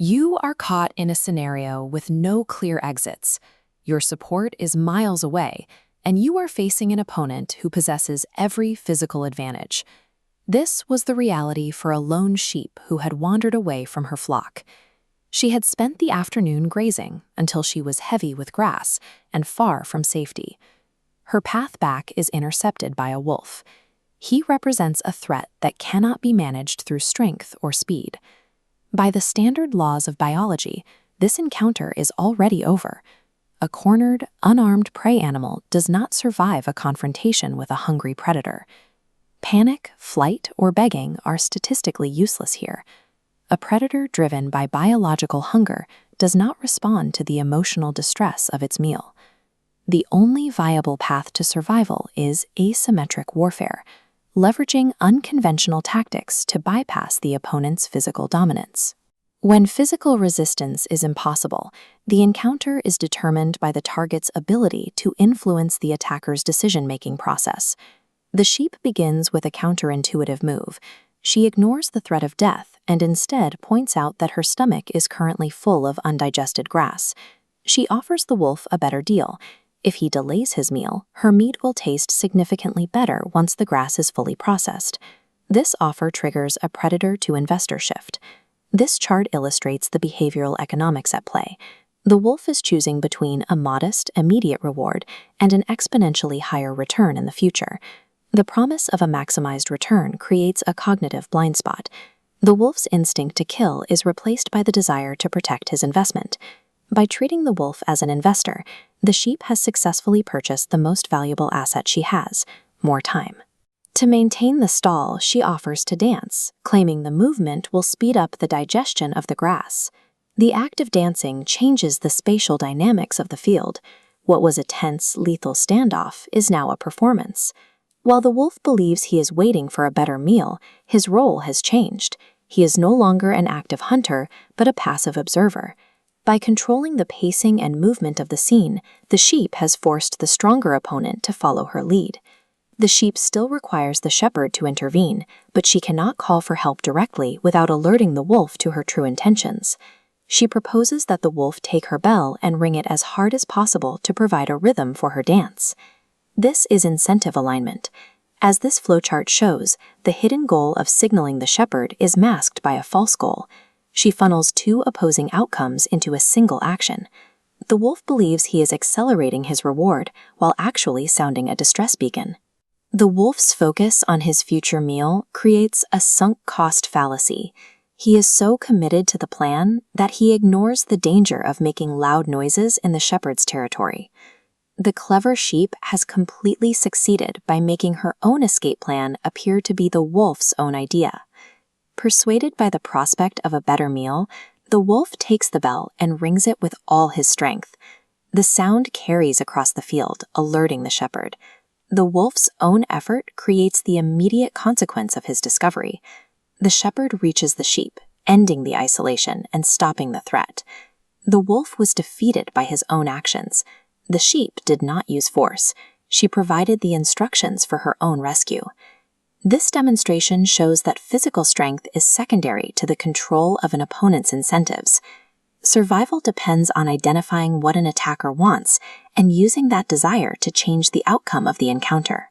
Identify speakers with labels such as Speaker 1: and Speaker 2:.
Speaker 1: You are caught in a scenario with no clear exits. Your support is miles away, and you are facing an opponent who possesses every physical advantage. This was the reality for a lone sheep who had wandered away from her flock. She had spent the afternoon grazing until she was heavy with grass and far from safety. Her path back is intercepted by a wolf. He represents a threat that cannot be managed through strength or speed. By the standard laws of biology, this encounter is already over. A cornered, unarmed prey animal does not survive a confrontation with a hungry predator. Panic, flight, or begging are statistically useless here. A predator driven by biological hunger does not respond to the emotional distress of its meal. The only viable path to survival is asymmetric warfare, leveraging unconventional tactics to bypass the opponent's physical dominance. When physical resistance is impossible, the encounter is determined by the target's ability to influence the attacker's decision-making process. The sheep begins with a counterintuitive move. She ignores the threat of death and instead points out that her stomach is currently full of undigested grass. She offers the wolf a better deal. If he delays his meal, her meat will taste significantly better once the grass is fully processed. This offer triggers a predator-to-investor shift. This chart illustrates the behavioral economics at play. The wolf is choosing between a modest, immediate reward and an exponentially higher return in the future. The promise of a maximized return creates a cognitive blind spot. The wolf's instinct to kill is replaced by the desire to protect his investment. By treating the wolf as an investor, the sheep has successfully purchased the most valuable asset she has, more time. To maintain the stall, she offers to dance, claiming the movement will speed up the digestion of the grass. The act of dancing changes the spatial dynamics of the field. What was a tense, lethal standoff is now a performance. While the wolf believes he is waiting for a better meal, his role has changed. He is no longer an active hunter, but a passive observer. By controlling the pacing and movement of the scene, the sheep has forced the stronger opponent to follow her lead. The sheep still requires the shepherd to intervene, but she cannot call for help directly without alerting the wolf to her true intentions. She proposes that the wolf take her bell and ring it as hard as possible to provide a rhythm for her dance. This is incentive alignment. As this flowchart shows, the hidden goal of signaling the shepherd is masked by a false goal. She funnels two opposing outcomes into a single action. The wolf believes he is accelerating his reward while actually sounding a distress beacon. The wolf's focus on his future meal creates a sunk cost fallacy. He is so committed to the plan that he ignores the danger of making loud noises in the shepherd's territory. The clever sheep has completely succeeded by making her own escape plan appear to be the wolf's own idea. Persuaded by the prospect of a better meal, the wolf takes the bell and rings it with all his strength. The sound carries across the field, alerting the shepherd. The wolf's own effort creates the immediate consequence of his discovery. The shepherd reaches the sheep, ending the isolation and stopping the threat. The wolf was defeated by his own actions. The sheep did not use force. She provided the instructions for her own rescue. This demonstration shows that physical strength is secondary to the control of an opponent's incentives. Survival depends on identifying what an attacker wants and using that desire to change the outcome of the encounter.